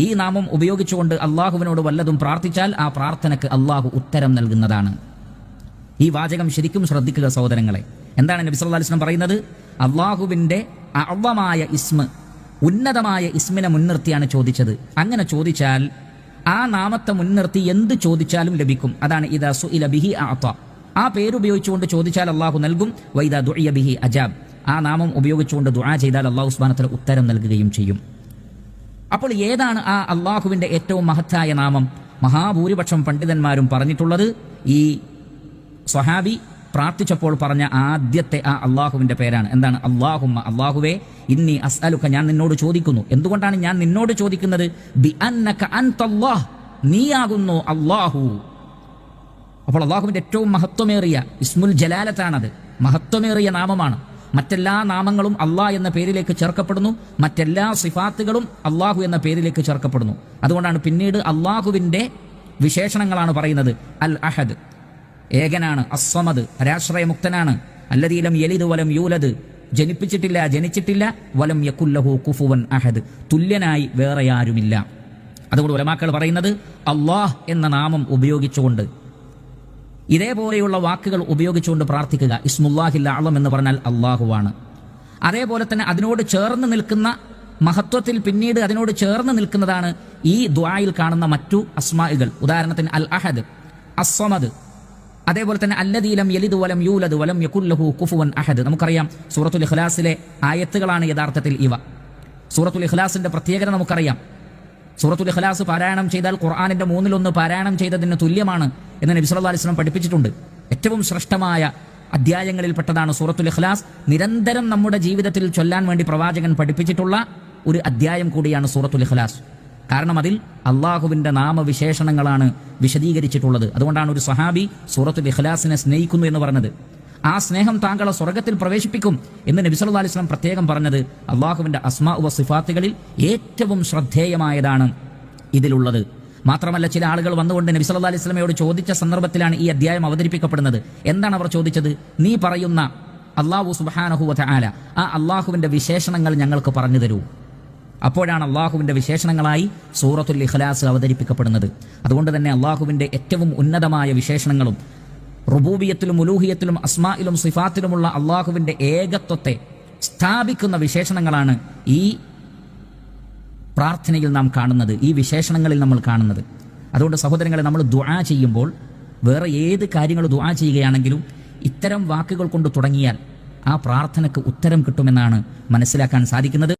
ഈ നാമം ഉപയോഗിച്ചുകൊണ്ട് അള്ളാഹുവിനോട് വല്ലതും പ്രാർത്ഥിച്ചാൽ ആ പ്രാർത്ഥനയ്ക്ക് അള്ളാഹു ഉത്തരം നൽകുന്നതാണ്. ഈ വാചകം ശരിക്കും ശ്രദ്ധിക്കുക സഹോദരങ്ങളെ. എന്താണ് നബി സല്ലല്ലാഹു അലൈഹി വസല്ലം പറയുന്നത്? അള്ളാഹുവിൻ്റെ അഅ്ളമായ ഇസ്മ, ഉന്നതമായ ഇസ്മിനെ മുൻനിർത്തിയാണ് ചോദിച്ചത്. അങ്ങനെ ചോദിച്ചാൽ ആ നാമത്തെ മുൻനിർത്തി എന്ത് ചോദിച്ചാലും ലഭിക്കും. അതാണ് ഇദാ സുഇല ബിഹി അഅത. ആ പേരുപയോഗിച്ചുകൊണ്ട് ചോദിച്ചാൽ അള്ളാഹു നൽകും. വൈദാ ദുഇയ ബിഹി അജാബ്. ആ നാമം ഉപയോഗിച്ചുകൊണ്ട് ദുആ ചെയ്താൽ അള്ളാഹു സുബ്ഹാനഹു വ തആല ഉത്തരം നൽകുകയും ചെയ്യും. അപ്പോൾ ഏതാണ് ആ അള്ളാഹുവിൻ്റെ ഏറ്റവും മഹത്തായ നാമം? മഹാഭൂരിപക്ഷം പണ്ഡിതന്മാരും പറഞ്ഞിട്ടുള്ളത് ഈ സ്വഹാബി പ്രാർത്ഥിച്ചപ്പോൾ പറഞ്ഞ ആദ്യത്തെ ആ അള്ളാഹുവിൻ്റെ പേരാണ്. എന്താണ്? അല്ലാഹുമ്മ, അള്ളാഹുവേ, ഇന്നി അസ്അലുക, ഞാൻ നിന്നോട് ചോദിക്കുന്നു. എന്തുകൊണ്ടാണ് ഞാൻ നിന്നോട് ചോദിക്കുന്നത്? ബി അന്നക അൻതല്ലാഹ്, നീയാകുന്നു അള്ളാഹു. അപ്പോൾ അള്ളാഹുവിൻ്റെ ഏറ്റവും മഹത്വമേറിയ ഇസ്മുൽ ജലാലത്താണത്. മഹത്വമേറിയ നാമമാണ്. മറ്റെല്ലാ നാമങ്ങളും അള്ളാഹ് എന്ന പേരിലേക്ക് ചേർക്കപ്പെടുന്നു. മറ്റെല്ലാ സിഫാത്തുകളും അള്ളാഹു എന്ന പേരിലേക്ക് ചേർക്കപ്പെടുന്നു. അതുകൊണ്ടാണ് പിന്നീട് അള്ളാഹുവിൻ്റെ വിശേഷണങ്ങളാണ് പറയുന്നത്. അൽ അഹദ്, ഏകനാണ്. അസ്സമദ്, പരാശ്രയമുക്തനാണ്. അല്ലദീ ലം യലിദ് വലം യൂലദ്, ജനിപ്പിച്ചിട്ടില്ല, ജനിച്ചിട്ടില്ല. വലം യകുല്ലഹു കുഫുവൻ അഹദ്, തുല്യനായി വേറെ ആരുമില്ല. അതുകൊണ്ട് ഉലമാക്കൾ പറയുന്നത് അള്ളാഹ് എന്ന നാമം ഉപയോഗിച്ചുകൊണ്ട്, ഇതേപോലെയുള്ള വാക്കുകൾ ഉപയോഗിച്ചുകൊണ്ട് പ്രാർത്ഥിക്കുക. ഇസ്മുല്ലാഹിൽ അഅ്ളം എന്ന് പറഞ്ഞാൽ അള്ളാഹുവാണ്. അതേപോലെ തന്നെ അതിനോട് ചേർന്ന് നിൽക്കുന്ന മഹത്വത്തിൽ പിന്നീട് അതിനോട് ചേർന്ന് നിൽക്കുന്നതാണ് ഈ ദുആയിൽ കാണുന്ന മറ്റു അസ്മാഇകൾ. ഉദാഹരണത്തിന് അൽ അഹദ്, അസ്സമദ്, അതേപോലെ തന്നെ അല്ലദീ ലം യലിദ് വലം യൂലദ് വലം യകുല്ലഹു കുഫുവൻ അഹദ്. നമുക്കറിയാം സൂറത്തുൽ ഇഖ്ലാസിലെ ആയത്തുകളാണ് യഥാർത്ഥത്തിൽ ഇവ. സൂറത്തുൽ ഇഖ്ലാസിന്റെ പ്രത്യേകത നമുക്കറിയാം. സൂറത്തുൽ ഇഖ്ലാസ് പാരായണം ചെയ്താൽ ഖുർആനിന്റെ 1/3 പാരായണം ചെയ്തതിന് തുല്യമാണ് എന്ന് നബി സല്ലല്ലാഹു അലൈഹി വസല്ലം പഠിപ്പിച്ചിട്ടുണ്ട്. ഏറ്റവും ശ്രേഷ്ഠമായ അധ്യായങ്ങളിൽപ്പെട്ടതാണ് സൂറത്തുൽ ഇഖ്ലാസ്. നിരന്തരം നമ്മുടെ ജീവിതത്തിൽ ചൊല്ലാൻ വേണ്ടി പ്രവാചകൻ പഠിപ്പിച്ചിട്ടുള്ള ഒരു അധ്യായം കൂടിയാണ് സൂറത്തുൽ ഇഖ്ലാസ്. കാരണം അതിൽ അള്ളാഹുവിൻ്റെ നാമവിശേഷണങ്ങളാണ് വിശദീകരിച്ചിട്ടുള്ളത്. അതുകൊണ്ടാണ് ഒരു സഹാബി സൂറത്തുൽ ഇഖ്ലാസിനെ സ്നേഹിക്കുന്നു എന്ന് പറഞ്ഞത്. ആ സ്നേഹം താങ്കളെ സ്വർഗത്തിൽ പ്രവേശിപ്പിക്കും എന്ന് നബി സല്ലല്ലാഹു അലൈഹി വസല്ലം പ്രത്യേകം പറഞ്ഞത് അള്ളാഹുവിൻ്റെ അസ്മാഉ വ സിഫാത്തുകളിൽ ഏറ്റവും ശ്രദ്ധേയമായതാണ് ഇതിലുള്ളത്. മാത്രമല്ല, ചില ആളുകൾ വന്നുകൊണ്ട് നബി സല്ലല്ലാഹു അലൈഹി വസല്ലമയോട് ചോദിച്ച സന്ദർഭത്തിലാണ് ഈ അധ്യായം അവതരിപ്പിക്കപ്പെടുന്നത്. എന്താണ് അവർ ചോദിച്ചത്? നീ പറയുന്ന അല്ലാഹു സുബ്ഹാനഹു വ തആല, ആ അള്ളാഹുവിൻ്റെ വിശേഷണങ്ങൾ ഞങ്ങൾക്ക് പറഞ്ഞു തരൂ. അപ്പോഴാണ് അള്ളാഹുവിൻ്റെ വിശേഷണങ്ങളായി സൂറത്തുൽ ഇഖ്ലാസ് അവതരിപ്പിക്കപ്പെടുന്നത്. അതുകൊണ്ട് തന്നെ അള്ളാഹുവിൻ്റെ ഏറ്റവും ഉന്നതമായ വിശേഷണങ്ങളും റുബൂബിയത്തിലും ഉലൂഹിയത്തിലും അസ്മായിലും സിഫാത്തിലുമുള്ള അള്ളാഹുവിൻ്റെ ഏകത്വത്തെ സ്ഥാപിക്കുന്ന വിശേഷണങ്ങളാണ് ഈ പ്രാർത്ഥനയിൽ നാം കാണുന്നത്, ഈ വിശേഷണങ്ങളിൽ നമ്മൾ കാണുന്നത്. അതുകൊണ്ട് സഹോദരങ്ങളെ, നമ്മൾ ദുആ ചെയ്യുമ്പോൾ, വേറെ ഏത് കാര്യങ്ങൾ ദുആ ചെയ്യുകയാണെങ്കിലും ഇത്തരം വാക്കുകൾ കൊണ്ട് തുടങ്ങിയാൽ ആ പ്രാർത്ഥനയ്ക്ക് ഉത്തരം കിട്ടുമെന്നാണ് മനസ്സിലാക്കാൻ സാധിക്കുന്നത്.